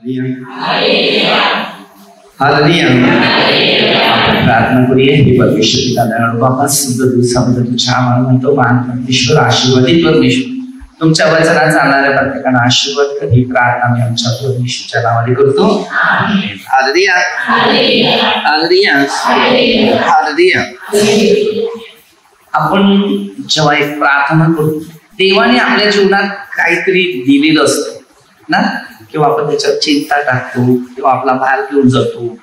Hallelujah. आपण प्रार्थना करूया. हे परमेश्वर पिता दयाळू बाबा, सुंदर दिवसाबद्दल तुझ्या आभार मानतो. महान परमेश्वर, आशीर्वादित परमेश्वर, तुमच्या वचनात जाणाऱ्या प्रत्येकाला आशीर्वाद कर. ही प्रार्थना मी आमच्या परमेश्वराच्या नावाने करतो. हालेलुया. हालेलुया. हालेलुया. आपण जेव्हा एक प्रार्थना करतो, देवाने आपल्या जीवनात काहीतरी दिलेलं असतं ना, किंवा आपण त्याच्यावर चिंता टाकतो, किंवा आपला भार घेऊन जातो,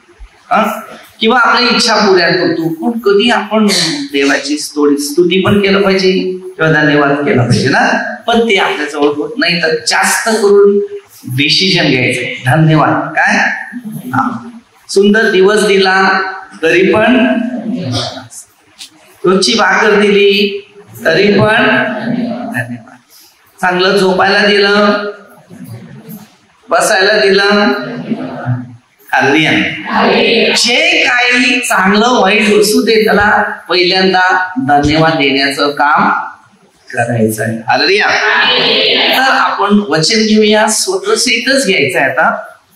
किंवा आपल्या इच्छा पुऱ्या करतो. पण कधी आपण देवाची स्तुती पण केलं पाहिजे किंवा धन्यवाद केला पाहिजे ना. पण ते आपल्या जवळ होत नाही. तर जास्त करून डिसिजन घ्यायचं, धन्यवाद. काय सुंदर दिवस दिला तरी पण, रोजची भाकर दिली तरी पण धन्यवाद. चांगलं झोपायला दिलं, बसायला दिलं, हालेलुया. जे काही चांगलं वाईट असू दे, त्याला पहिल्यांदा धन्यवाद देण्याचं काम करायचं आहे. हालेलुया. तर आपण वचन घेऊया. स्वतःसहितच घ्यायचं आहे. आता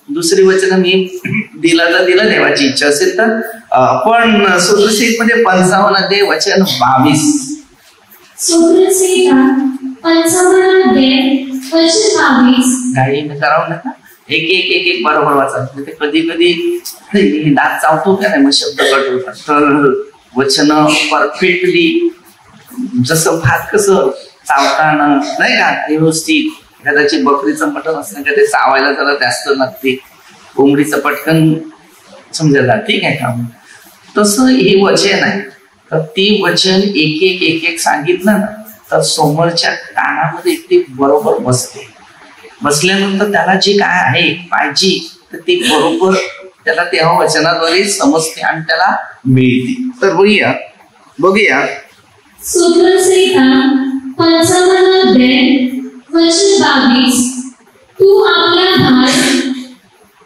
दुसरी वचन मी दिलं तर दिलं, देवाची इच्छा असेल तर. पण स्वतःसहित मध्ये 55 अध्याय वचन 22. गाडी करावं नका, एक एक एक एक बरोबर वाचायचं. ते कधी कधी दात चावतो का नाही, मग शब्द कट होतात. तर वचन परफेक्टली, जसं भात कसं चावताना नाही का व्यवस्थित, कदाचित बकरीचं मटण असलं का ते चावायला जरा जास्त लागते, कोंबडीचं पटकन समजायला, ठीक आहे का. तसं हे वचन आहे. तर ते वचन एक एक एक एक सांगितलं ना, तर समोरच्या कानामध्ये ते बरोबर बसते. बसल्यानंतर त्याला जे काय आहे पाहिजे, तर ते बरोबर त्याला त्या वचनाद्वारे समजते आणि त्याला मिळते. तर बघूया सूत्रसंहिता 55 अध्याय वचन 22. तू आपला भार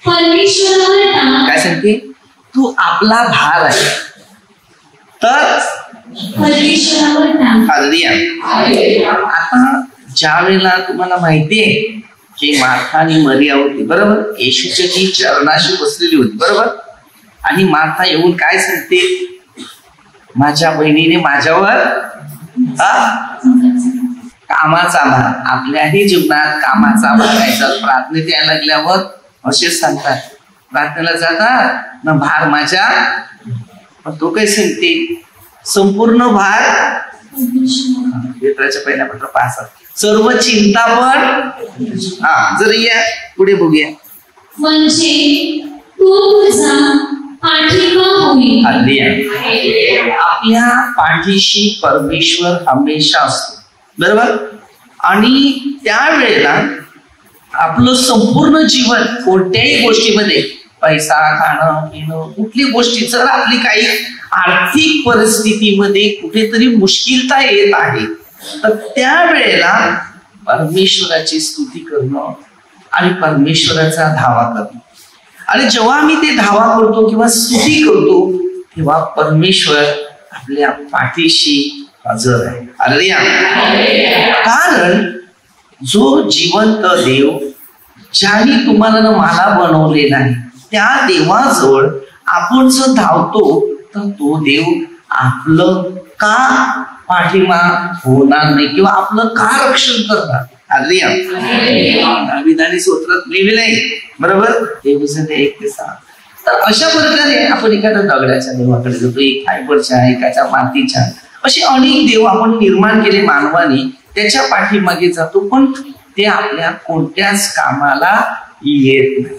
परमेश्वरावर टाक. काय सांगते? तू आपला भार आहे तर परमेश्वरावर टाक. हालेलुया. आता ज्या वेळेला तुम्हाला माहितीये की मार्था आणि मरिया होती, बरोबर, येशूच्या जी चरणाशी बसलेली होती, बरोबर. आणि मार्था येऊन काय सांगते, माझ्या बहिणीने माझ्यावर कामाचा भार, आपल्याही जीवनात कामाचा भार आहे. प्रार्थनेत यायला लागल्यावर असेच सांगतात, प्रार्थनेला जातात ना, भार माझ्या. पण तो काय सांगते, संपूर्ण भार पेत्राच्या पहिल्या पत्र 5, सर्व चिंता पण. जर या पुढे बघूया. म्हणजे तो तुझा पाठिंबा होईल. आपल्या पाठीशी परमेश्वर हमेशा असतो, बरोबर. आणि त्यावेळेला आपलं संपूर्ण जीवन कोणत्याही गोष्टीमध्ये, पैसा, खाणं पिणं, कुठली गोष्टी, जर आपली काही आर्थिक परिस्थितीमध्ये कुठेतरी मुश्किलता येत आहे, तर त्यावेळेला परमेश्वराची स्तुती करणं आणि परमेश्वराचा धावा करणं. आणि जेव्हा आम्ही ते धावा करतो किंवा स्तुती करतो, तेव्हा परमेश्वर आपल्या पाठीशी हजर आहे. हालेलुया. कारण जो जिवंत देव, ज्याने तुम्हाला मला बनवलेला आहे, त्या देवाजवळ आपण जर धावतो, तर तो देव आपलं का पाठिंबा होणार नाही किंवा आपलं का रक्षण करणार. हालेलुया. दाविदाने स्तोत्रात लिहिलेलं आहे, बरोबर, 1:6. तर अशा प्रकारे आपण एखाद्या दगडाच्या देवाकडे जातो, एक फायबरच्या, एकाच्या मातीच्या, असे अनेक देव आपण निर्माण केले मानवाने, त्याच्या पाठीमागे जातो, पण ते आपल्या कोणत्याच कामाला येत नाही.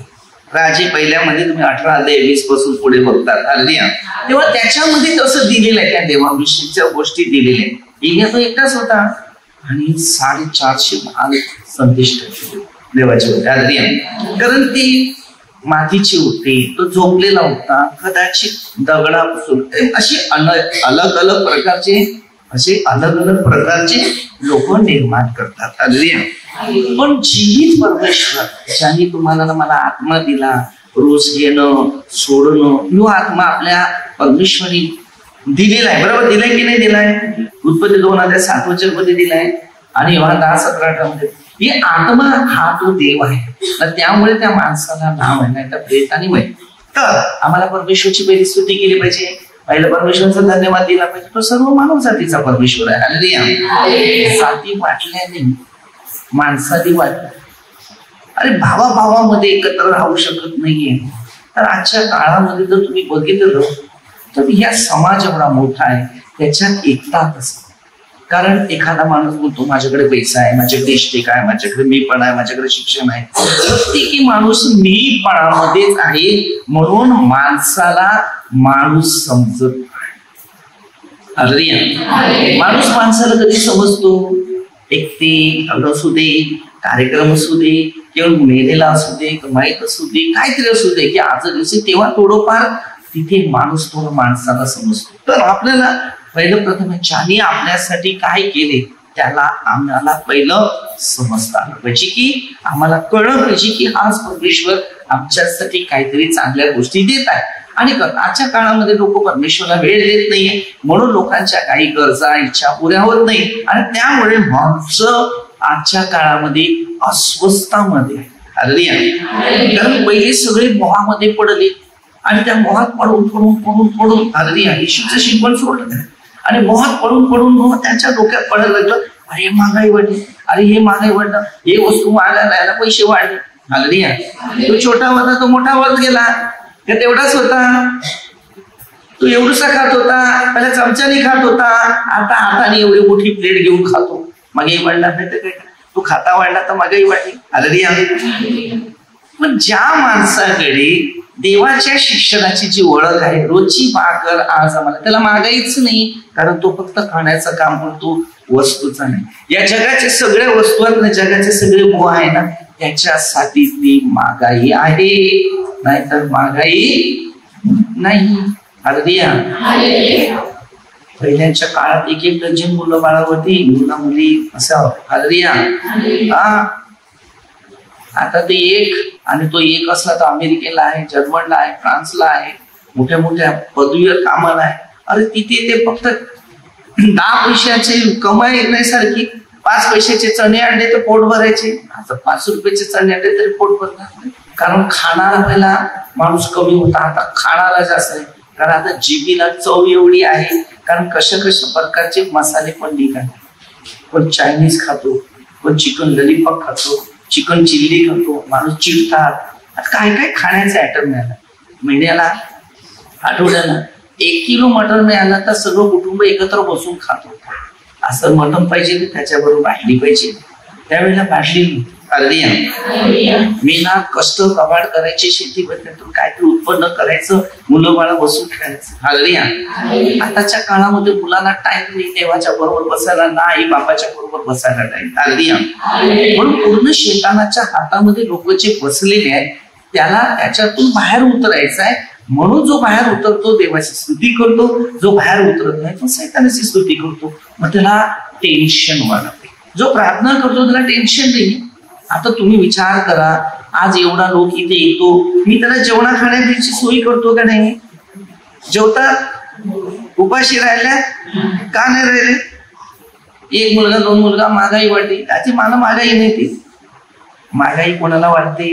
राजे पहिल्यामध्ये तुम्ही 18:20 पासून पुढे बघतात. हालेलुया. तेव्हा त्याच्यामध्ये तसं दिलेलं आहे, त्या देवाविषयीच्या गोष्टी दिलेल्या आहेत. एलिया तो एकटाच होता आणि 450 महान संदेश देवाचे होते. हालेलुया. कारण ती मातीची होती, तो झोपलेला होता, कदाचित दगडापासून, असे अलग अलग प्रकारचे लोक निर्माण करतात. हालेलुया. पण जीवित परमेश्वर, ज्याने तुम्हाला मला आत्मा दिला, रोज घेणं सोडणं, यो आत्मा आपल्या परमेश्वरी दिलेला आहे, बरोबर. दिलाय की नाही दिलाय? उत्पत्ती 2:7 मध्ये दिलाय आणि 10:17-18 मध्ये ही आत्मा हा तो देव आहे. तर त्यामुळे त्या माणसाला नाव आहे, नाही तर प्रेतानी माहिती. तर आम्हाला परमेश्वरची पहिली स्तुती केली पाहिजे, पहिला परमेश्वराचा धन्यवाद दिला पाहिजे. तो सर्व मानव जातीचा परमेश्वर आहे. हालेलुया. जाती वाटल्याने माणसाने वाटल्या. अरे भावाभावामध्ये एकत्र राहू शकत नाहीये. तर आजच्या काळामध्ये जर तुम्ही बघितलं तर ह्या समाज एवढा मोठा आहे, त्याच्यात एकताच असते. कारण एखादा माणूस बोलतो माझ्याकडे पैसा आहे, माझ्याकडे इष्टिक आहे, माझ्याकडे मीपण आहे, माझ्याकडे शिक्षण आहे. प्रत्येकी माणूस मीपणामध्येच आहे, म्हणून माणसाला माणूस समजत नाही. माणूस माणसाला कधी समजतो? एकटे असू दे, कार्यक्रम असू दे, किंवा मेलेला असू दे, माहीत असू दे, काहीतरी असू दे की आज दिवशी, तेव्हा थोडंफार तिथे माणूस थोडं माणसाला समजतो. तर आपल्याला पहिलं प्रथम ज्याने आपल्यासाठी काय केले त्याला आम्हाला पहिलं समजता आलं पाहिजे, की आम्हाला कळलं पाहिजे की हाच परमेश्वर आमच्यासाठी काहीतरी चांगल्या गोष्टी देत आहे. आणि आजच्या काळामध्ये लोक परमेश्वराला वेळ देत नाहीये, म्हणून लोकांच्या काही गरजा इच्छा पुऱ्या होत नाही, आणि त्यामुळे माणसं आजच्या काळामध्ये अस्वस्थामध्ये आहे. कारण पहिले सगळे मोहामध्ये पडले आणि त्या मोहात पडून पडून पडून पडून येशूचं शिकवण सोडलं आणि मोहात पडून पडून त्यांच्या डोक्यात पडायला लागलं, अरे महागाई वाढली, अरे हे महागाई वाढलं, हे वस्तू मागायला पैसे वाढले. हालेलुया. तो छोटा होता तो मोठा होत गेला, तेवढाच होता. तो एवढूसा खात होता, पहिला चमच्याने खात होता, आता हाताने एवढी मोठी प्लेट घेऊन खातो. महागाई वाढला नाही तर काय, तो खाता वाढला तर महागाई वाढली. हालेलुया. पण ज्या माणसाकडे देवाच्या शिक्षणाची जी ओळख आहे, रोजची भाकर आज आम्हाला, त्याला महागाईच नाही, कारण तो फक्त खाण्याचं काम करतो, वस्तूचा नाही. या जगाचे सगळे वस्तू आहेत ना, जगाचे सगळे मोह आहे ना, त्याच्यासाठी ती महागाई आहे, नाहीतर महागाई नाही. हालेलुया. पहिल्याच्या काळात एक एक डझन मुलं बाळावरती, मुला मुली असं. हालेलुया. आता ते एक, आणि तो एक असला तर अमेरिकेला आहे, जर्मनला आहे, फ्रान्सला आहे, मोठ्या मोठ्या पदवीवर कामाला आहे. अरे तिथे ते फक्त 10 पैशाचे कमाई येण्यासारखी 5 पैशाचे चणे आणले तर पोट भरायचे. आता 5 रुपयाचे चणे आणले तरी पोट भरणार नाही, कारण खाणारा पहिला माणूस कमी होता, आता खाणारा जास्त आहे. कारण आता जिभेला चव एवढी आहे, कारण कशा प्रकारचे मसाले पण निघाले. कोण चायनीज खातो, कोण चिकन लॉलीपॉप खातो, चिकन चिल्ली खातो, माणूस चिडतात. काय काय खाण्याचे आयटम मिळाला. महिन्याला आठवड्याला 1 किलो मटण मिळाला तर सगळं कुटुंब एकत्र बसून खातो. असं मटण पाहिजे, त्याच्याबरोबर भाजली पाहिजे. त्यावेळेला भाजली. मेहनत कष्ट कबाड करायची, शेती बदलातून काहीतरी उत्पन्न करायचं, मुलं बाळा बसून खेळायचं. हालेलुया. आताच्या काळामध्ये मुलांना टाइम नाही देवाच्या बरोबर बसायला, ना आई बापाच्या बरोबर बसायला टाइम. हालेलुया. म्हणून पूर्ण शैतानाच्या हातामध्ये लोक जे बसलेले आहेत त्याला त्याच्यातून बाहेर उतरायचं आहे. म्हणून जो बाहेर उतरतो देवाची स्तुती करतो, जो बाहेर उतरत नाही तो शैतानाची स्तुती करतो. मग त्याला टेन्शन वाढते. जो प्रार्थना करतो त्याला टेन्शन नाही. आता तुम्ही विचार करा, आज एवढा लोक इथे येतो, मी त्याला जेवणा खाण्याची सोयी करतो का नाही? जेवतात उपाशी राहिल्या का नाही राहिले? 1 मुलगा 2 मुलगा, महागाई वाढली. त्याची मला महागाई नाही. ती महागाई कोणाला वाटते?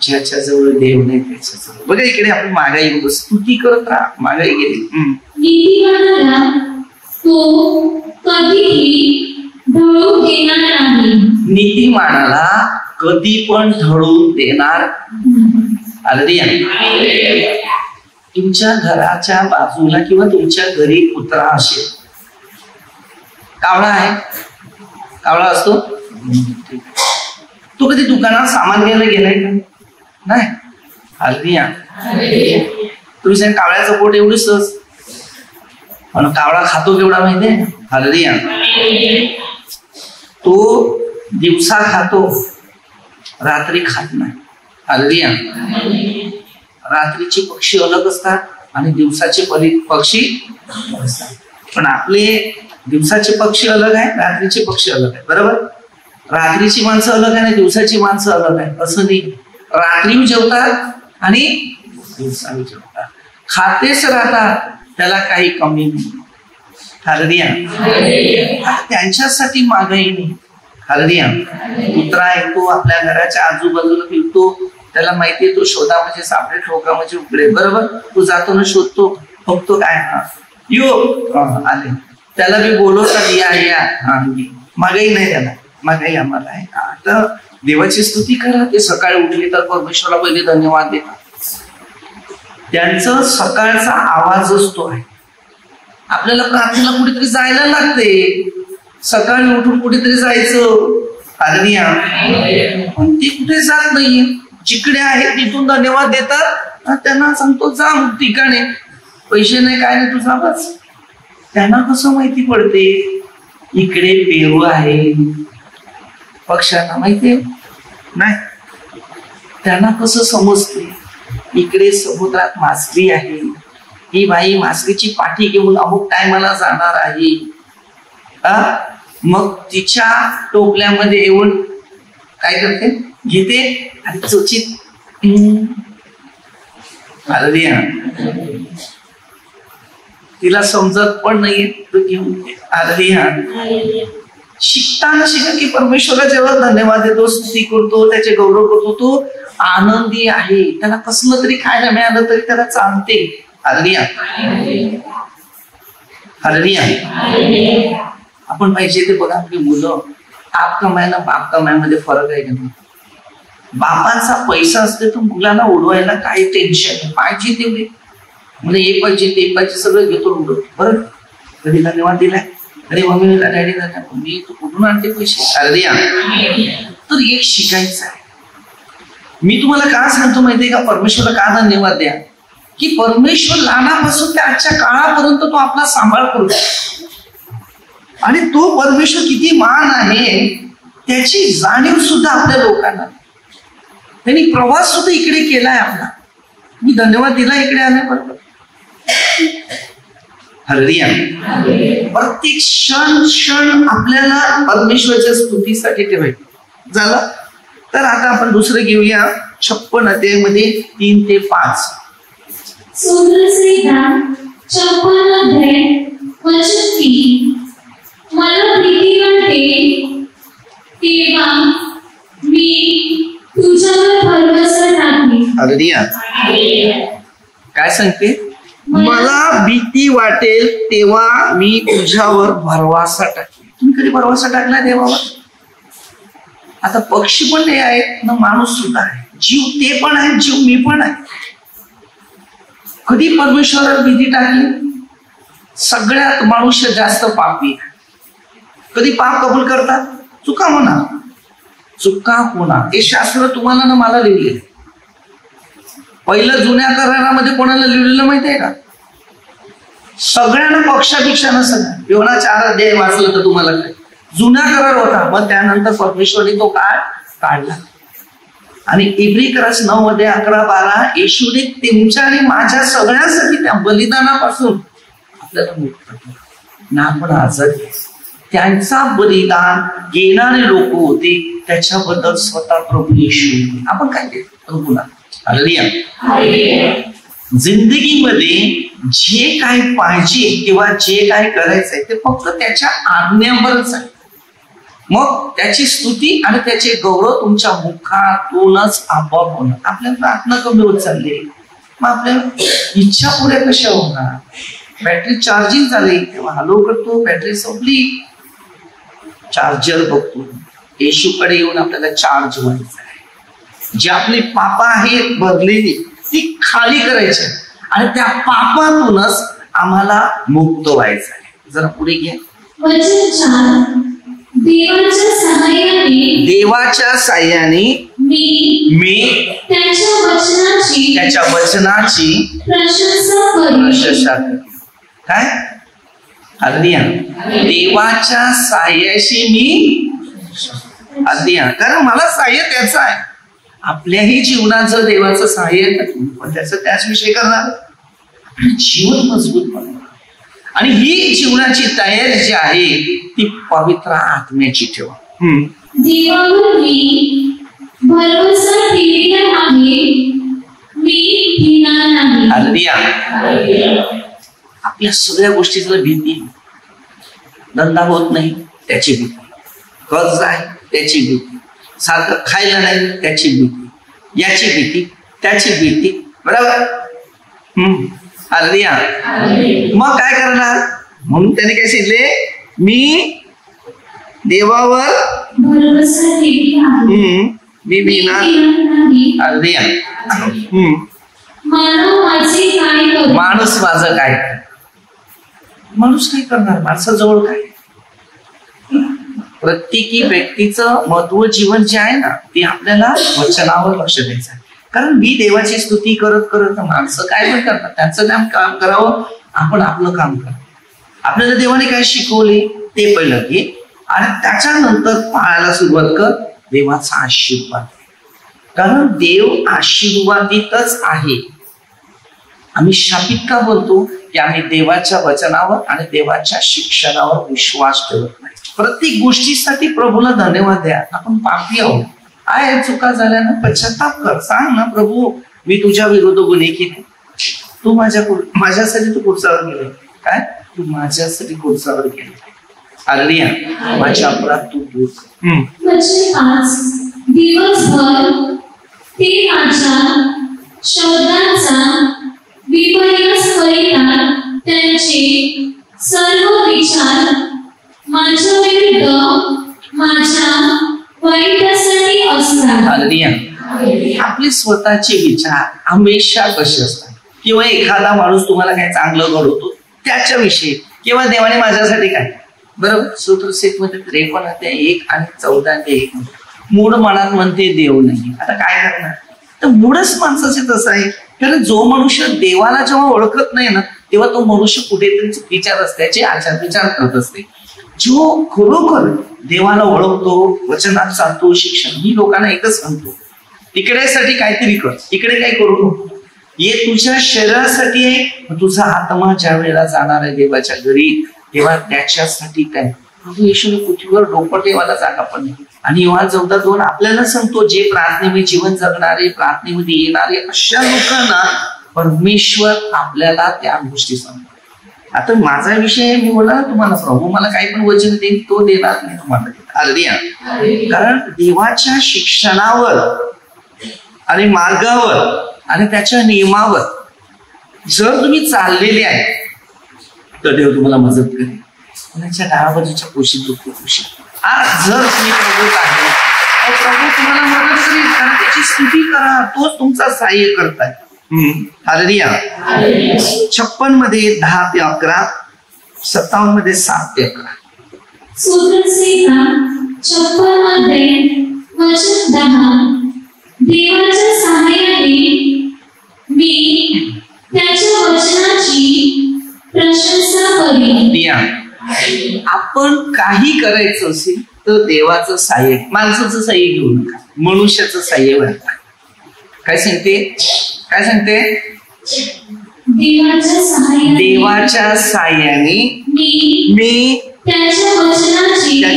ज्याच्या जवळ देव नाही त्याच्याजवळ. बघा इकडे आपण महागाई स्तुती करत राहा, महागाई गेली. नीतिमानाला कधी पण ढळून देणार. हालेलुया. तुमच्या घराच्या बाजूला किंवा तुमच्या घरी कुत्रा असेल, कावळा आहे, कावळा असतो, तो कधी दुकानात सामान घ्यायला गेलाय का? नाही. हालेलुया. तुम्ही सांग कावळ्याचं पोट एवढी सहज, पण कावळा खातो केवढा माहितीये? हालेलुया. तो दिवसा खातो, रात्री खात नाही. हालेलुया. रात्रीचे पक्षी अलग असतात आणि दिवसाचे पक्षी असतात. पण आपले दिवसाचे पक्षी अलग आहे, रात्रीचे पक्षी अलग आहे. बरोबर. रात्रीची माणसं अलग आहे, दिवसाची माणसं अलग आहे. असं नाही. रात्री जेवतात आणि दिवसा जेवतात, खातेच राहतात, त्याला काही कमी नाही. हालेलुया. त्यांच्यासाठी महागाई नाही. हालेलुया. कुत्रा येतो आपल्या घराच्या आजूबाजूला फिरतो, त्याला माहितीये तो शोधा म्हणजे सापडे, ठोका म्हणजे उघडे. बरोबर, तू जातो ना शोधतो, बघतो काय, हा यो आले, त्याला मी बोलवतात या या, हा मागाई नाही, त्याला मागाई आम्हाला आहे. तर देवाची स्तुती करा. ते सकाळी उठले तर परमेश्वराला पहिले धन्यवाद देतात. त्यांचा सकाळचा आवाज असतो आहे. आपल्याला प्रार्थनेला कुठेतरी जायला लागते, सकाळी उठून कुठेतरी जायचं. हालेलुया. पण ते कुठे जात नाहीये, जिकडे आहे तिथून धन्यवाद देतात. त्यांना सांगतो जा ठिकाणी, पैसे नाही काय नाही तुझा बस. त्यांना कसं माहिती पडते इकडे पेरू आहे, पक्ष्यांना माहितीये नाही. त्यांना कसं समजते इकडे समुद्रात मासळी आहे, ही बाई मासळीची पाठी घेऊन अमुक टायमाला जाणार आहे. मग तिच्या टोपल्यामध्ये येऊन काय करते, घेते आणि चोचीत हालेलुया. तिला समजत पण नाहीये तो घेऊन हालेलुया. शिकताना शिका की परमेश्वरा जेव्हा धन्यवाद देतो, स्तुती करतो, त्याचे गौरव करतो, तो आनंदी आहे. त्याला कसलं तरी खायला मिळालं तरी त्याला चालते. हालेलुया. हालेलुया. आपण पाहिजे ते बघा, आपली मुलं आप कमायला बाप कमायमध्ये फरक आहे का? बापांचा पैसा असते तर मुलांना उडवायला काही टेन्शन नाही, पाहिजे तेवढे म्हणजे हे पाहिजे ते पाहिजे सगळं घेतो उडवतो. बरं, कधी धन्यवाद दिलाय, अरे मम्मीला डॅडी मी तू कुठून आणते पैसे. हालेलुया. तर एक शिकायचं आहे. मी तुम्हाला का सांगतो माहितीये का, परमेश्वराला का धन्यवाद द्या, की परमेश्वर लहानापासून ते आजच्या काळापर्यंत तो आपला सांभाळ करतो. आणि तो परमेश्वर किती महान आहे त्याची जाणीव सुद्धा आपल्या लोकांना, त्यांनी प्रवास सुद्धा इकडे केलाय आपला. मी धन्यवाद दिला इकडे आल्याबरोबर. हालेलुया. प्रत्येक क्षण आपल्याला परमेश्वराच्या स्तुतीसाठी ठेवायचं. झालं तर आता आपण दुसरं घेऊया 56 अध्यायामध्ये 3 ते 5. मला भीती वाटते तेव्हा मी तुझ्यावर भरवसा टाकते. हालेलुया. काय सांगते, मला भीती वाटेल तेव्हा मी तुझ्यावर भरवसा टाकेल. तुम्ही कधी भरवसा टाकला देवावर? आता पक्षी पण ते आहेत ना, माणूस सुद्धा आहे, जीव ते पण आहे, जीव मी पण आहे. कधी परमेश्वरावर भीती टाकली? सगळ्यात मनुष्य जास्त पापी. कधी पाप कबूल करतात? चुका होणार, चुका होणार. हे शास्त्र तुम्हाला ना मला लिहिलेलं. पहिलं जुन्या करारामध्ये कोणाला लिहिलेलं माहितीये का? सगळ्यांना पक्षापेक्षा नसतं. योना 4 अध्याय वाचलं तर तुम्हाला काय जुना करार होता, मग त्यानंतर परमेश्वराने तो काळ काढला. आणि इब्रिकरस 9 अध्याय 11-12 येशूने तुमच्या आणि माझ्या सगळ्यांसाठी त्या बलिदानापासून आपल्याला मुक्त केलं ना. आपण आजाद त्यांचा बलिदान घेणारे लोक होते, त्याच्याबद्दल स्वतः प्रभू येशू. आपण काय केलं? हालेलुया. जिंदगीमध्ये जे काय पाहिजे किंवा जे काय करायचंय ते फक्त त्याच्या आज्ञावरच आहे. मग त्याची स्तुती आणि त्याचे गौरव तुमच्या मुखातूनच आपोआप होणार. आपल्या प्रार्थना कमी होत चालली, मग आपल्या इच्छा पुऱ्या कशा होणार? बॅटरी चार्जिंग झाली तेव्हा हॅलो करतो, बॅटरी संपली चार्जर बघतो. येशूकडे येऊन आपल्याला चार्ज व्हायचं आहे. जे आपली पापं आहेत भरलेली ती खाली करायची आणि त्या पापातूनच आम्हाला मुक्त व्हायचं आहे. जरा पुढे घ्या. देवाच्या साह्याने मी त्याच्या वचनाची प्रशंसा करते. काय? हालेलुया. देवाच्या साह्याशी मी हालेलुया. कारण मला साह्य त्याचं आहे. आपल्याही जीवनात जर देवाचं साह्य पण त्याचं त्याचविषयी करणार, जीवन मजबूत बनवणार. आणि ही जीवनाची तयारी जी आहे ती पवित्र आत्म्याची ठेवा. देवावर मी भरवसा ठेवलेला आहे, मी भिणार नाही. हालेलुया. आपल्या सगळ्या गोष्टीला भीती, धंदा होत नाही त्याची भीती, कर्ज आहे त्याची भीती, सारखं खायला नाही त्याची भीती, याची भीती त्याची भीती, बरोबर. हालेलुया. मग काय करणार? म्हणून त्याने काय सांगितले, मी देवावर मी भिणार. हालेलुया. माणूस माझं काय, माणूस काय करणार, माणसाजवळ काय. प्रत्येकी व्यक्तीचं महत्व जीवन जे आहे ना ते आपल्याला वचनावर लक्ष द्यायचं आहे. कारण मी देवाची स्तुती करत करत माणसं काय पण करतात, त्यांचं काम करावं, आपण आपलं काम करावं. आपल्याला देवाने काय शिकवले ते पहिलं घे आणि त्याच्यानंतर पाहायला सुरुवात कर देवाचा आशीर्वाद. कारण देव आशीर्वादितच आहे. आम्ही शापित का बोलतो की आम्ही देवाच्या वचनावर आणि देवाच्या शिक्षणावर विश्वास ठेवत नाही. प्रत्येक गोष्टीसाठी प्रभूला धन्यवाद द्या. आपण पापी आहोत, आहे, चुका झाल्या ना पश्चाताप कर, सांग ना प्रभू मी तुझ्या विरुद्ध गुन्हे केले, तू माझ्यासाठी तू कुर्सावर गेले, काय तू माझ्यासाठी कुर्सावर गेले. हालेलुया. माझ्या अपराध तू दूर कर. दिवसभर ते माझ्या शब्दांचा विपर्यास करीतात, त्यांचे सर्व विचार माझ्या विरुद्ध माझ्या वाईटासाठी असतात. हालेलुया. आपले स्वतःचे विचार हमेशा कसे असतात, किंवा एखादा माणूस तुम्हाला काय चांगलं घडवतो त्याच्याविषयी, किंवा देवाने माझ्यासाठी काय, बरोबर. सूत्रसेठ मध्ये 53:1-14 मूळ मनात म्हणते देव नाही. आता काय करणार, तर मूळच माणसाचे तसं आहे. कारण जो मनुष्य देवाला जेव्हा ओळखत नाही ना तेव्हा तो मनुष्य कुठेतरी चुकीच्या रस्त्याचे आचार विचार करत असते. जो खरोखर देवाला ओळखतो, वचनात चालतो, शिक्षण, ही लोकांना एकच सांगतो, तिकडेसाठी काहीतरी कर, इकडे काही करू नको. हे तुझ्या शरीरासाठी आहे, तुझा आत्मा ज्या वेळेला जाणार आहे देवाच्या घरी तेव्हा त्याच्यासाठी काय. प्रभू येशूने पृथ्वीवर डोकं ठेवायला जागा पण नाही. आणि योहान 14:2 आपल्याला सांगतो, जे प्रार्थनेमध्ये जीवन जगणारे, प्रार्थनेमध्ये येणारे अशा लोकांना परमेश्वर आपल्याला त्या गोष्टी सांगतो. आता माझा विषय मी बोला तुम्हाला, प्रभू मला काही पण वचन देईल तो देणार नाही तुम्हाला. हालेलुया. कारण देवाच्या शिक्षणावर आणि मार्गावर आणि त्याच्या नियमावर जर तुम्ही चाललेले आहे तर देव तुम्हाला मदत करेल. त्याच्या डाव्या बाजूच्या कुशीत दुःख खुशी. आज जर तुम्ही प्रभू आहे तर प्रभू तुम्हाला मदत करेल. कारण त्याची स्तुती करा, तोच तुमचा सहाय्य करताय. हालेलुया. 56 मध्ये 10-11, 57 मध्ये 7-11. सूत्रसंहिता 56 मध्ये वचन 10. देवाच्या सहाय्याने मी त्याच्या वचनाची प्रशंसा करेन. आपण काही करायचं असेल तर देवाचं सहाय्य, माणसाचं सहाय्य घेऊ नका, मनुष्याचं सहाय्य वाटतं. काय सांगते, काय सांगते, देवाच्या सहाय्याने मी त्याच्या वचनाची काय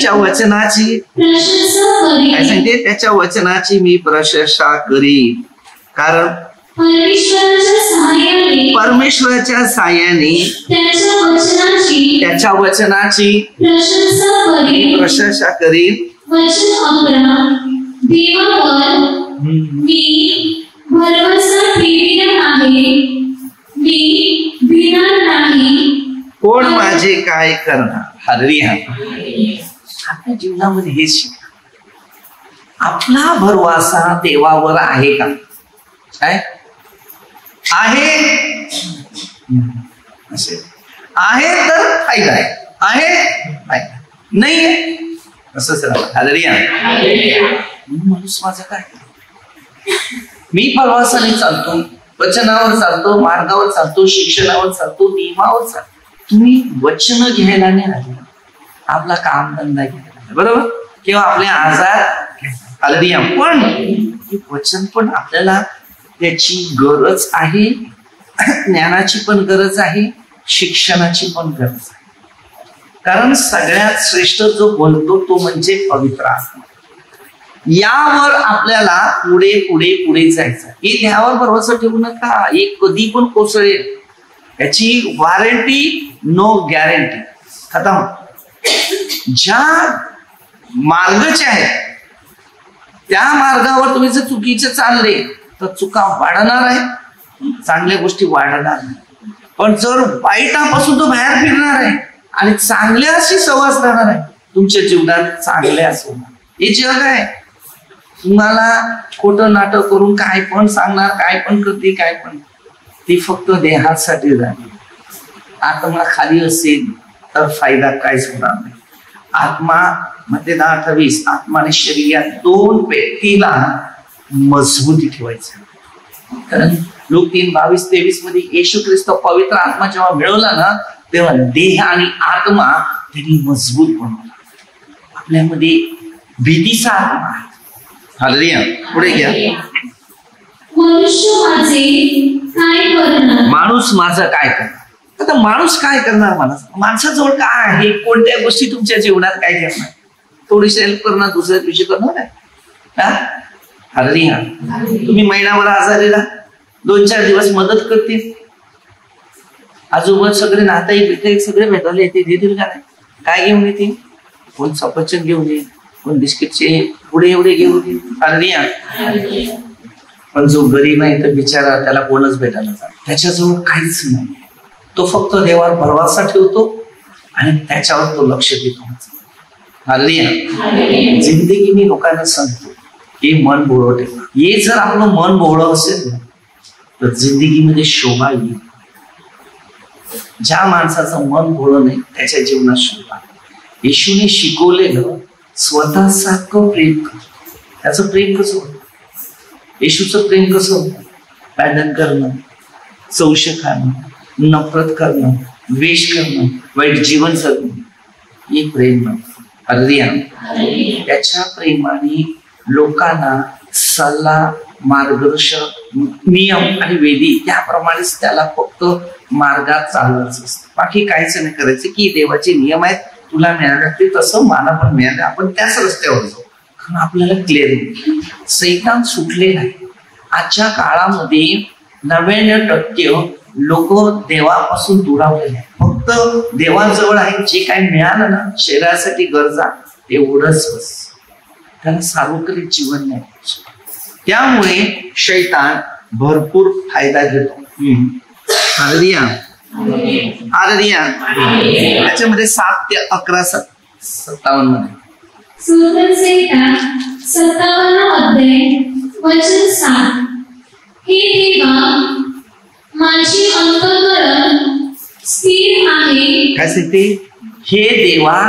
सांगते, त्याच्या वचनाची मी प्रशंसा करीन. कारण परमेश्वराच्या सहाय्याने त्याच्या वचनाची प्रशंसा करीन. कोण माझे काय करणार. हालेलुया. आपल्या जीवनामध्ये हे शिका, आपला भरवसा देवावर आहे का, काय आहे, असे आहे तर फायदा आहे, फायदा नाही असंच राहा. हालेलुया. माणूस माझं काय, मी भरवसाने चालतो, वचनावर चालतो, मार्गावर चालतो, शिक्षणावर चालतो, नियमावर चालतो. तुम्ही वचन घ्यायला नाही राहिले, आपला काम धंदा घ्यायला, बरोबर, किंवा आपले आजार. हालेलुया. पण वचन पण आपल्याला त्याची गरज आहे, ज्ञानाची पण गरज आहे, शिक्षणाची पण गरज आहे. कारण सगळ्यात श्रेष्ठ जो बोलतो तो म्हणजे पवित्र आत्मा. यावर आपल्याला पुढे पुढे पुढे जायचं. हे त्यावर भरोसा ठेवू नका, एक कधी पण कोसळेल, याची वॉरंटी नो गॅरंटी. खतम. ज्या मार्गाचे आहेत त्या मार्गावर तुम्ही जर चुकीचे चालले तर चुका वाढणार आहे, चांगल्या गोष्टी वाढणार नाही. पण जर वाईटापासून तो बाहेर फिरणार आहे आणि चांगल्याशी सहवास राहणार आहे, तुमच्या जीवनात चांगल्या होणार. हे जग आहे. तुम्हाला खोटं नाटक करून काय पण सांगणार, काय पण करते, काय पण, ती फक्त देहासाठी झाली. आत्मा खाली असेल तर फायदा काहीच होणार नाही. आत्मा मध्ये 10:28 आत्मा आणि शरीर या दोन व्यक्तीला मजबूती ठेवायचं. कारण लोक 3:22-23 मध्ये येशू ख्रिस्त पवित्र आत्मा जेव्हा मिळवला ना, तेव्हा देह आणि आत्मा त्यांनी मजबूत बनवला. आपल्यामध्ये भीतीचा आत्मा आहे. हालेलुया. पुढे घ्या. माणूस माझं काय करणार. आता माणूस काय करणार. माणसाजवळ काय आहे, कोणत्या गोष्टी तुमच्या जीवनात काय करणार. थोडीशी हेल्प करणार, दुसऱ्या दिवशी करणार आहे. हालेलुया. तुम्ही महिनाभर आजारी राहा, 2-4 दिवस मदत करतील. आजोबा सगळे नाताई बिटे सगळे भेटायला येते, देतील का नाही. काय घेऊन येतील. कोण सफरचंद घेऊन येईल, कोण बिस्किटचे पुढे एवढे घेऊन येईल. हालेलुया. पण जो गरीब आहे तर बिचारा, त्याला कोणच भेटायला जात, त्याच्याजवळ काहीच नाही. तो फक्त देवावर भरवसा ठेवतो आणि त्याच्यावर तो लक्ष देतो. हालेलुया. जिंदगी मी लोकांना सांगतो हे मन भोळं ठेवा. हे जर आपलं मन भोळं असेल ना तर जिंदगीमध्ये शोभा येईल. ज्या माणसाचं मन भोळं नाही त्याच्या जीवनात शोभा. येशूने शिकवलेलं स्वतःसारखं प्रेम कर. त्याचं प्रेम कसं होतं. येशूचं प्रेम कसं होतं. पॅडन करणं, चौश खाणं, नफरत करणं, द्वेष करणं, वाईट जीवन जगणं, हे प्रेम नव्हतं. हालेलुया. त्याच्या प्रेमाने लोकांना सल्ला, मार्गदर्शक, नियम आणि विधी त्याप्रमाणेच त्याला फक्त मार्गात चालवायचं असतं. बाकी काहीच नाही करायचं. की देवाचे नियम आहेत, तुला मिळालं ते तसं, मला पण मिळालं, आपण त्याच रस्त्यावर जाऊ. कारण आपल्याला क्लिअर आहे सैतान सुटलेला आहे. आजच्या काळामध्ये 99% लोक देवापासून दुरावलेले आहेत. फक्त देवाजवळ आहे जे काही मिळालं ना शरीरासाठी गरजा तेवढंच बस. त्याला सार्वत्रिक जीवन नाही. त्यामुळे शैतान भरपूर फायदा घेतो. हालेलुया. हालेलुया. त्याच्यामध्ये 7 ते 11 57 मध्ये 57 अध्याय वचन 7. हे देवा माझे अंतःकरण स्थिर आहे. काय सांगते. हे देवा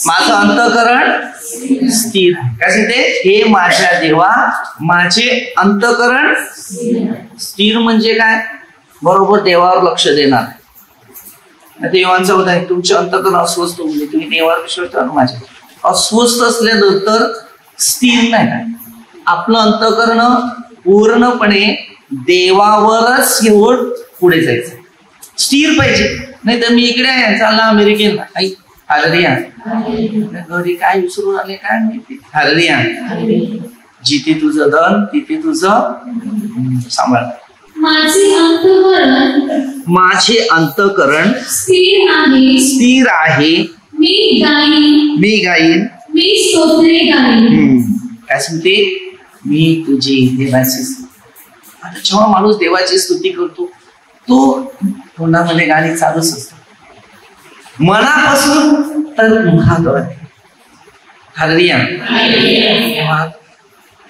माझं अंतःकरण स्थिर आहे. काय सांगते. हे माझ्या देवा माझे अंतःकरण स्थिर म्हणजे काय. बरोबर देवावर लक्ष देणार. देवांचं होत आहे तुमचे अंतःकरण अस्वस्थ म्हणजे तुम्ही देवावर विश्वास ठेवा. माझे अस्वस्थ असल्यानंतर स्थिर नाही. आपलं अंतःकरण पूर्णपणे देवावरच घेऊन पुढे जायचं. स्थिर पाहिजे. नाही तर मी इकडे आहे चालला अमेरिकेला. हालेलुया. घरी काय विसरून आले काय माहिती. हालेलुया. जिथे तुझं धन तिथे तुझं सांभाळ. माझे अंतःकरण स्थिर आहे. मी गाईन. काय सांगते. मी तुझी देवाची. आता जेव्हा माणूस देवाची स्तुती करतो तो तोंडामध्ये गाणी चालूच असतात मनापासून तर मुखाद्वारे. हालेलुया.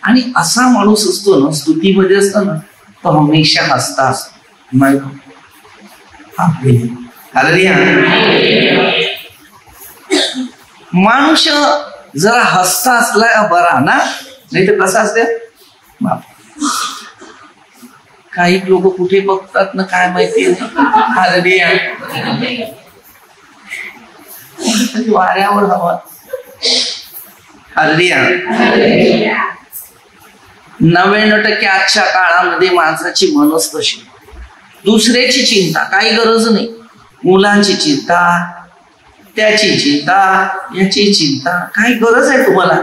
आणि असा माणूस असतो ना स्तुतीमध्ये असतो ना तो हमेशा हसता असतो. हालेलुया. माणूस जरा हसता असला बरा ना, नाही तर कसा असते. काही लोक कुठे बघतात ना काय माहिती. हालेलुया. वाऱ्यावर हवा. हालेलुया. 99% आजच्या काळामध्ये माणसाची मनच तशी. दुसऱ्याची चिंता काही गरज नाही. मुलांची चिंता, त्याची चिंता, याची चिंता. काही गरज आहे तुम्हाला.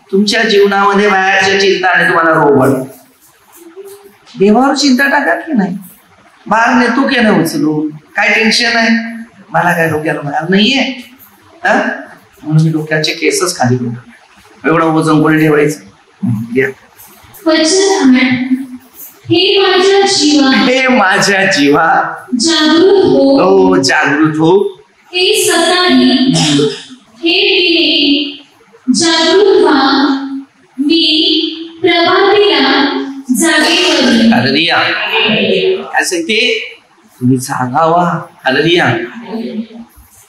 तुमच्या जीवनामध्ये बाहेरच्या चिंताने तुम्हाला रोग वाढतो. देवावर चिंता टाका की नाही. बाहेर नेतो की नाही उचलून. काय टेन्शन आहे. मला काय डोक्याला बाहेर नाहीये म्हणून मी डोक्याचे केसच खाली घेतो. एवढं वजन कोणी ठेवायचं. वचन 8 हे माझ्या जीवा जागृत हो, जागृत हो. हे सकाळी हे दिने जागृत व्हा, मी प्रभातीला जागे करीन. हालेलुया. काय सांगते? तुम्ही जागा व्हा. हालेलुया.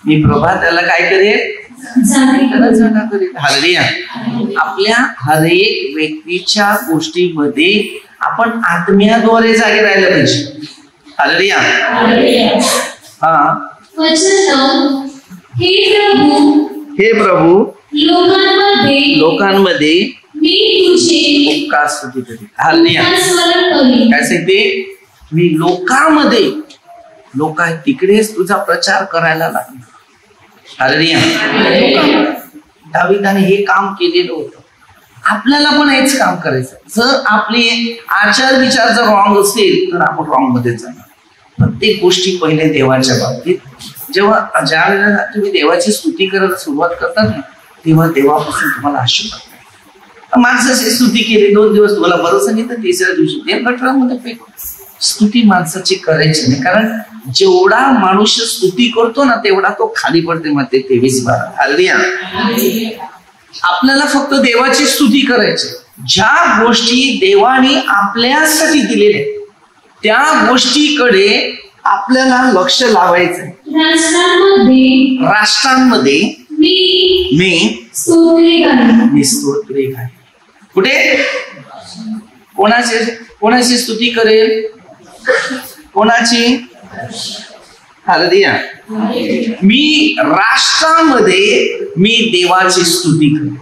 मी प्रभाताला काय करेन? जागा करेन. हालेलुया. आपल्या हर एक व्यक्तीच्या गोष्टीमध्ये आपण आत्म्याद्वारे जागे राहायला पाहिजे. हालेलुया. हा. वचन हे प्रभू लोकांमध्ये मी तुझे उपकार स्तुती करीन. हालेलुया. काय सांगते? मी लोकांमध्ये लोक आहेत तिकडेच तुझा प्रचार करायला लागला. हालेलुया. दाविदाने हे काम केलेलं होतं. आपल्याला पण हेच काम करायचं. जर आपले आचार विचार जर रॉंग असेल तर आपण रॉंग मध्ये जाणार. प्रत्येक गोष्टी पहिले देवाच्या बाबतीत. जेव्हा ज्या वेळेला तुम्ही देवाची स्तुती करायला सुरुवात करतात ना, तेव्हा देवापासून तुम्हाला आशीर्वाद. माणसाची स्तुती केली 2 दिवस तुम्हाला बरं सांगितलं, तिसऱ्या दिवशी ते गटरामध्ये फेकून. स्तुती माणसाची करायची नाही, कारण जेवढा माणूस स्तुती करतो ना तेवढा तो खाली पडते. मध्ये 23:12. हालेलुया. आपल्याला फक्त देवाची स्तुती करायची. ज्या गोष्टी देवाने आपल्यासाठी दिलेल्या त्या गोष्टीकडे आपल्याला लक्ष लावायचं. राष्ट्रांमध्ये मी स्तोत्रे गाईन. कुठे? कोणाची स्तुती करेल? कोणाची? हालेलुया. मी राष्ट्रामध्ये मी देवाची स्तुती करेन.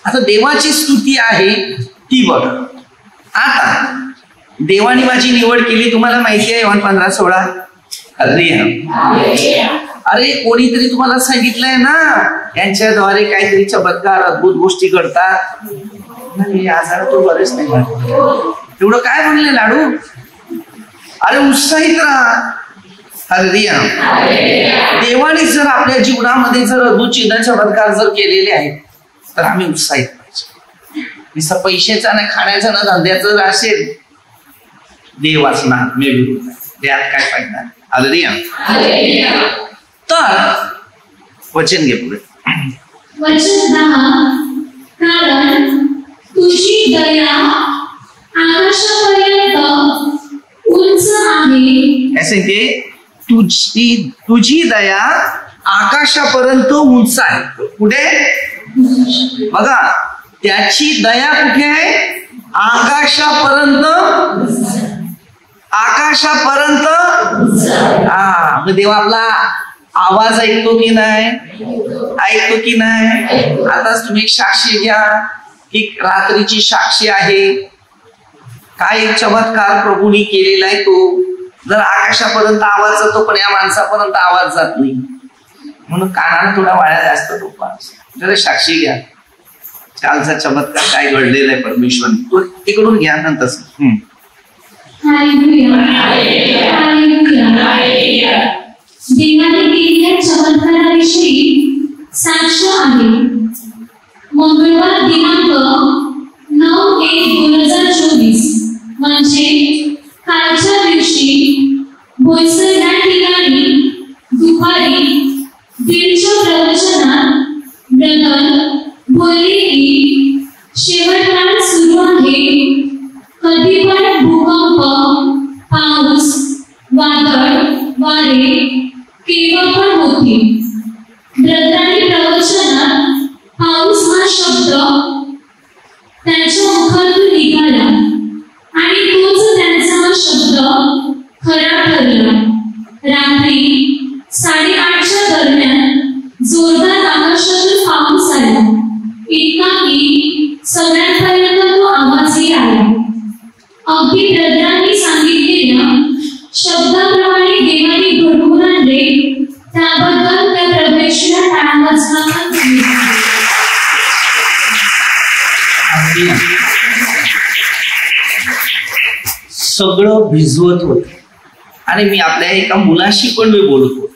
आता देवाची स्तुती आहे ती बघ. आता देवाने माझी निवड केली, तुम्हाला माहिती आहे. 15:16. हालेलुया. अरे कोणीतरी तुम्हाला सांगितलंय ना यांच्याद्वारे काहीतरी चमत्कार अद्भुत गोष्टी घडतात. आजार तो बरेच नाही. एवढं काय म्हणले लाडू? अरे उत्साहित राहा. हालेलुया. देवाने जर आपल्या जीवनामध्ये जर अद्भुत चिन्ह चमत्कार जर केलेले आहेत तर आम्ही उत्साहित पाहिजे. नुसतं पैशाचा ना खाण्याचा ना धंद्याचं जर असेल, देव असणार मे त्यात काय फायदा? हालेलुया. तर वचन घे पुढे. वचन 10 कारण तुझी दया आकाशापर्यंत उंच आहे. ऐसे की तुझी दया आकाशापर्यंत उंच आहे. कुठे? बघा, त्याची दया कुठे आहे? आकाशापर्यंत. आकाशापर्यंत. हा, देव आपला आवाज ऐकतो की नाही? ऐकतो की नाही? आताच तुम्ही साक्षी घ्या की रात्रीची साक्षी आहे. काय चमत्कार प्रभूंनी केलेला आहे तो. जर आकाशापर्यंत आवाज जातो पण या माणसापर्यंत आवाज जात नाही, म्हणून कानाला थोडा वाया जास्त टोपा. जरा साक्षी घ्या कालचा चमत्कार काय घडलेला आहे परमेश्वरने, तो तिकडून घ्या नंतर. देवाने केलेल्या चमत्काराविषयी साक्ष आहे. मंगळवार दिनांक 9/1/2024 म्हणजे कालच्या दिवशी बोईसर या ठिकाणी दुपारी 1:30च्या प्रवचनात ब्रदर बोलले की शेवटकाळ सुरू आहे. कधी पण भूकंप, पाऊस, वादळ, वारे केव्हा पण होतील. ब्रदरांनी प्रवचनात पाऊस हा शब्द त्यांच्या मुखातून निघाला आणि तोच त्यांचा हा शब्द खरा ठरला. रात्री 8:30च्या दरम्यान जोरदार आकाशातून पाऊस आला, इतका की सगळ्यांपर्यंत तो आवाजही आला. अगदी ब्रदरांनी सांगितलेल्या शब्दाप्रमाणे देवाने घडवून आणले, त्याबद्दल त्या प्रभूला टाळा वाजवावा. सगळं भिजवत होत आणि मी आपल्या एका मुलाशी पण मी बोलत होतो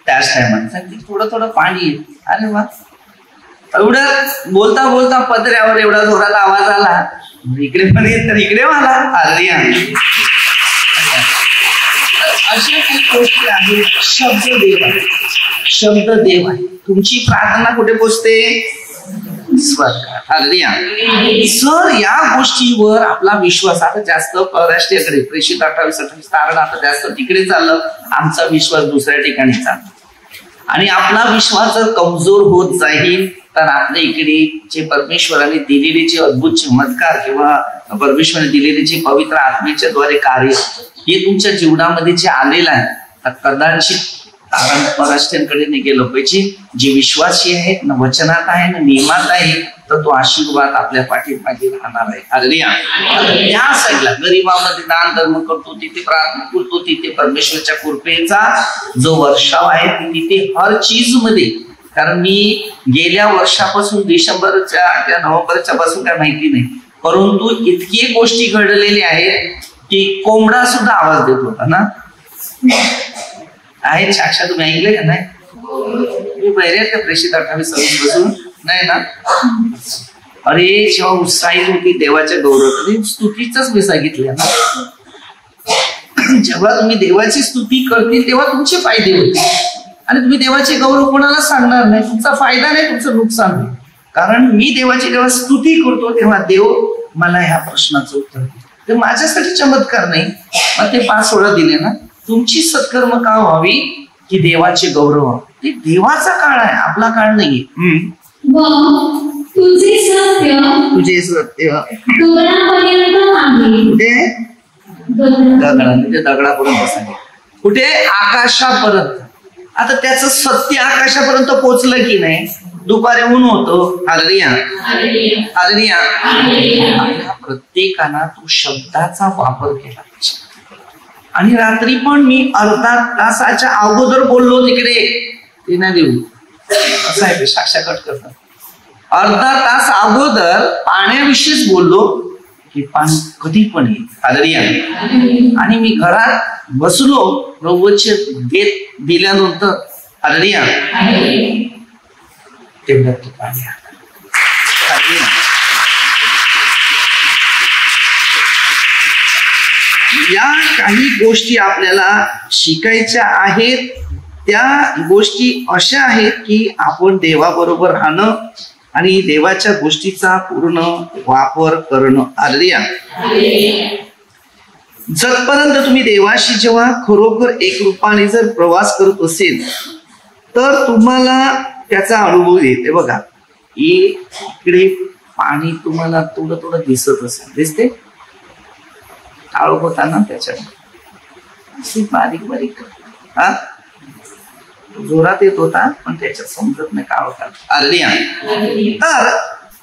त्याच टायमात. थोडं थोडं पाणी येत. अरे वा, एवढं बोलता बोलता पत्र्यावर एवढा जोरात आवाज आला, इकडे पण येत तर इकडे आला. हालेलुया. अशा काही गोष्टी आहेत. शब्द देव आहे, शब्द देव आहे. तुमची प्रार्थना कुठे पोचते? स्वर्गात. हालेलुया. सर या गोष्टीवर आपला विश्वास आता जास्त राष्ट्रीयकडे प्रेषित 28-28 कारण आता जास्त तिकडे चाललं, आमचा विश्वास दुसऱ्या ठिकाणी चालला. आणि आपला विश्वास जर कमजोर होत जाईल तर आपल्या इकडे जे परमेश्वराने दिलेले जे अद्भुत चमत्कार किंवा परमेश्वराने दिलेले जे पवित्र आत्मेच्या द्वारे कार्य हे तुमच्या जीवनामध्ये जे आलेलं आहे, तर कदाचित कारण पराष्ट्रांकडे नाही गेलं पाहिजे. जे विश्वासी आहेत ना वचनात आहे ना नियमात आहे, तर तो आशीर्वाद आपल्या पाठीमागे राहणार आहे. हालेलुया. त्या साईडला गरिबामध्ये दान धर्म करतो, तिथे प्रार्थना करतो, तिथे परमेश्वराच्या कृपेचा जो वर्षाव आहे तिथे हर चीज मध्ये. कारण मी गेल्या वर्षापासून डिसेंबरच्या त्या नोव्हेंबरच्या पासून काय माहिती नाही, परंतु इतकी गोष्टी घडलेल्या आहेत की कोंबडा सुद्धा आवाज देत होता ना. आहे साक्षात तुम्ही ऐकले का? नाही मी बहिरे त्या प्रेषित 28-26 पासून नाही ना. अरे जेव्हा उत्साहित होती देवाच्या गौरव स्तुतीच मी सांगितलं ना. जेव्हा तुम्ही देवाची स्तुती करते तेव्हा तुमचे फायदे होते, आणि तुम्ही देवाचे गौरव कोणाला सांगणार नाही. तुमचा फायदा नाही, तुमचं नुकसान नाही. कारण मी देवाची जेव्हा स्तुती करतो तेव्हा देव मला ह्या प्रश्नाचं उत्तर देतो. ते माझ्यासाठी चमत्कार नाही, मग ते 5 वेळा दिले ना. तुमची सत्कर्म का व्हावी की देवाचे गौरव व्हावे. ते देवाचा काळ आहे, आपला काळ नाहीये. तुझे सत्य कुठे दगडापर्यंत सांगे, कुठे आकाशापर्यंत. आता त्याचं सत्य आकाशापर्यंत पोहोचलं की नाही. दुपारी ऊन होतो. हालेलुया. हालेलुया. आपल्या प्रत्येकानं तो शब्दाचा वापर केला पाहिजे. आणि रात्री पण मी अर्धा तासाच्या अगोदर बोललो तिकडे, ते नाही देऊ असं आहे. साक्षा कट करतात. अर्धा तास अगोदर पाण्याविषयीच बोललो की पाणी कधी पण येईल. हालेलुया. आणि मी घरात बसलो प्रवचन देत दिल्यानंतर हालेलुया तेवढ्यात तो पाणी आलं. या काही गोष्टी आपल्याला शिकायच्या आहेत. त्या गोष्टी अशा आहेत की आपण देवाबरोबर राहणं आणि देवाच्या गोष्टीचा पूर्ण वापर करणं. हालेलुया. जगपर्यंत तुम्ही देवाशी जेव्हा खरोखर एक रूपाने जर प्रवास करत असेल तर तुम्हाला त्याचा अनुभव येते. बघा इकडे पाणी तुम्हाला थोडं थोडं दिसत असेल, दिसते काळ होता ना त्याच्यात बारीक बारीक हा जोरात येत होता, पण त्याच्यात समजत नाही काळ होता. हालेलुया. तर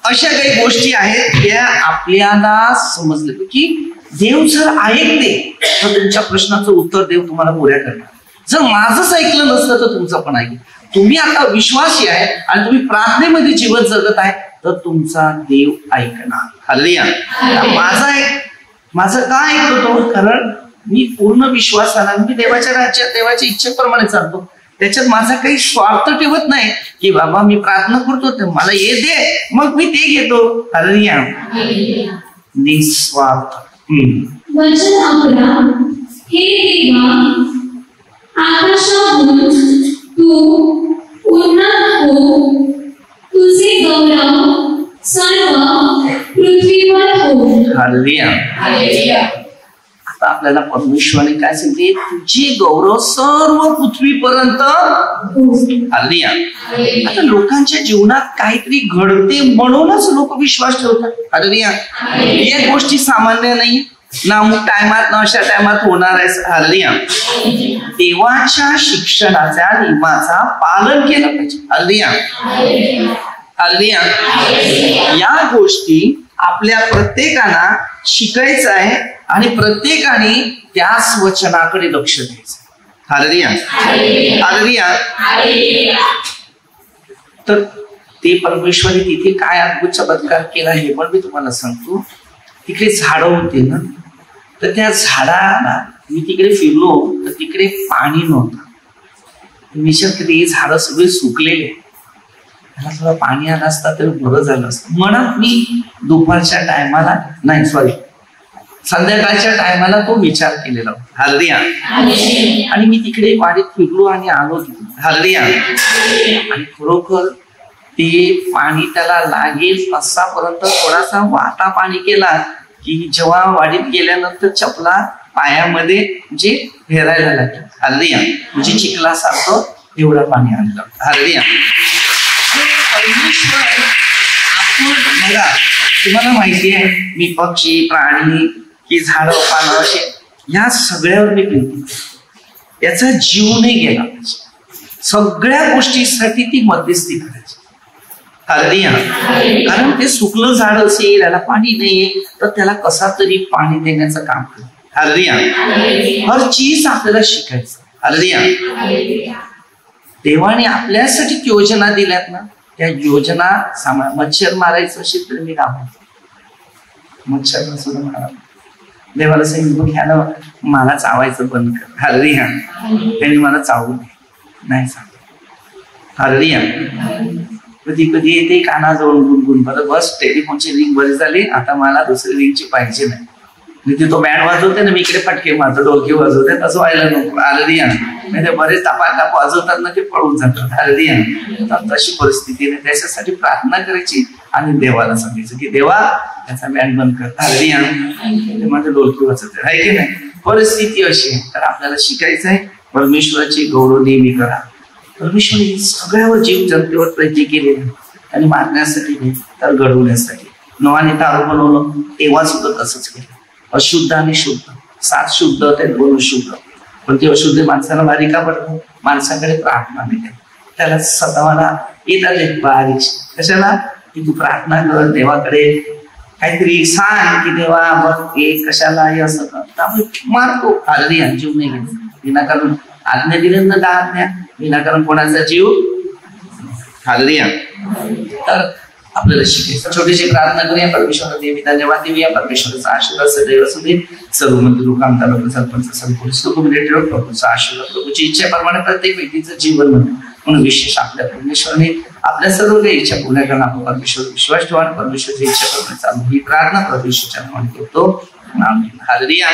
अशा काही गोष्टी आहेत त्या आपल्याला समजलं की देव जर ऐकते तर तुमच्या प्रश्नाचं उत्तर देव तुम्हाला पुऱ्या करणार. जर माझंच ऐकलं नसतं तर तुमचं पण ऐकलं. तुम्ही आता विश्वासी आहे आणि तुम्ही प्रार्थनेमध्ये जीवन जगत आहे तर तुमचा देव ऐकणार. हालेलुया. माझं काय ऐकतो? कारण मी पूर्ण विश्वासाला मी देवाच्या राज्यात देवाच्या इच्छेप्रमाणे चालतो. त्याच्यात माझा काही स्वार्थ ठेवत नाही की बाबा मी प्रार्थना करतो तर मला हे दे मग मी ते घेतो. हालेलुया. निस्वार्थ. वचन 11 हे देवा आकाशाहून तू उन्नत हो, तुझे गौरव सर्व पृथ्वीवर हो. हालेलुया. आता आपल्याला परमेश्वराने काय सांगते? तुझे गौरव सर्व पृथ्वीपर्यंत. हालेलुया. आता लोकांच्या जीवनात काहीतरी घडते म्हणूनच लोक विश्वास ठेवतात. हालेलुया. या गोष्टी सामान्य नाही ना, अमुक टायमात ना अशा टायमात होणार आहे. हालेलुया. देवाच्या शिक्षणाच्या नियमाचा पालन केलं पाहिजे. हालेलुया. हालेलुया. या गोष्टी आपल्या प्रत्येकाला शिकायचं आहे आणि प्रत्येकाने त्याच वचनाकडे लक्ष द्यायचं. हालेलुया. हालेलुया. तर ते परमेश्वरी तिथे काय अद्भुत चमत्कार केला हे पण मी तुम्हाला सांगतो. तिकडे झाडं होते ना, तर त्या झाडाला मी तिकडे फिरलो तर तिकडे पाणी नव्हतं. विचार केले हे झाडं सगळे सुकलेले. त्याला थोडं पाणी आलं असतं तरी बरं झालं असतं म्हणत मी दुपारच्या टायमाला नाही सॉरी संध्याकाळच्या टायमाला तो विचार केलेला होता. हालेलुया. आणि मी तिकडे वाडीत फिरलो आणि आलो तिथे. हालेलुया. आणि खरोखर ते पाणी त्याला लागेल असापर्यंत थोडासा वाटा पाणी केला की जेव्हा वाडीत गेल्यानंतर चपला पायामध्ये म्हणजे फेरायला लागली. हालेलुया. म्हणजे चिखलासारखं एवढं पाणी आणलं. हालेलुया. आपण बघा तुम्हाला माहिती आहे मी पक्षी प्राणी की झाडं पानं असे या सगळ्यावर मी प्रीती याचा जीव नाही गेला पाहिजे. सगळ्या गोष्टीसाठी ती मध्यस्थी करायची. हालेलुया. कारण ते सुकलं झाड असेल याला पाणी नाहीये तर त्याला कसा तरी पाणी देण्याचं काम करत. हालेलुया. हर चीज आपल्याला शिकायचं. हालेलुया. देवाने आपल्यासाठी योजना दिल्यात ना त्या योजना मच्छर मारायचं असेल तर मी घाबरतो. मच्छर सुद्धा मारा. देवाला सांगितलं घ्या ना मला चावायचं बंद कर. हालेलुया. त्यांनी मला चावू दे नाही सांग. हालेलुया. कधी कधी येते कानाजवळ गुणगुण बरं बस टेलिफोनची रिंग बरी झाली आता मला दुसरी रिंगची पाहिजे नाही. म्हणजे तो बँड वाजवते ना मी इकडे फटके मारतो डोके वाजवते तसं व्हायला नको. हालेलुया. म्हणजे बरेच ताप वाजवतात ना ते पळून जातात. हालेलुया. तशी परिस्थिती नाही त्याच्यासाठी प्रार्थना करायची आणि देवाला सांगायचं की देवा त्याचा बँड बंद कर. हालेलुया. माझं डोके वाजवते आहे की नाही. परिस्थिती अशी आहे तर आपल्याला शिकायचं आहे परमेश्वराची गौरव नेहमी करा. परमेश्वराने सगळ्यावर जीव जनतेवर प्रयत्न केले आणि मारण्यासाठी नाही तर घडवण्यासाठी. नवाने दारू बनवलं तेव्हा सुद्धा तसंच केलं. अशुद्ध आणि शुद्ध 7 शुद्ध ते 2 अशुद्ध पण ते अशुद्ध माणसाला भारी का पडतं. माणसाकडे प्रार्थना नाही त्याला स्वतःला येतात बारीक कशाला की तू प्रार्थना कर देवाकडे काहीतरी सांग की देवा बघ हे कशाला हे असं कर मारतो. हालेलुया. जीव नाही घ्यायचा विनाकारण. आज्ञा दिल्या 10 आज्ञा विनाकारण कोणाचा जीव. हालेलुया. तर आपल्याला शिकायचं. छोटीशी प्रार्थना करूया. परमेश्वर देवी धन्यवाद देऊया. परमेश्वराचा आशीर्वाद सदैव असू दे. सर्व मंत्री लोक आमदार लोक सरपंच संपूर्ण प्रभूचा आशीर्वाद प्रभूची इच्छेप्रमाणे प्रत्येक व्यक्तीचं जीवन म्हणून विशेष आपल्या परमेश्वराने आपल्या सर्व काही इच्छा पूर्ण करणं आपण परमेश्वर विश्वास ठेवा. परमेश्वरची इच्छेप्रमाणे चालू ही प्रार्थना परमेश्वरच्या नावाने करतो. आमेन. हालेलुया.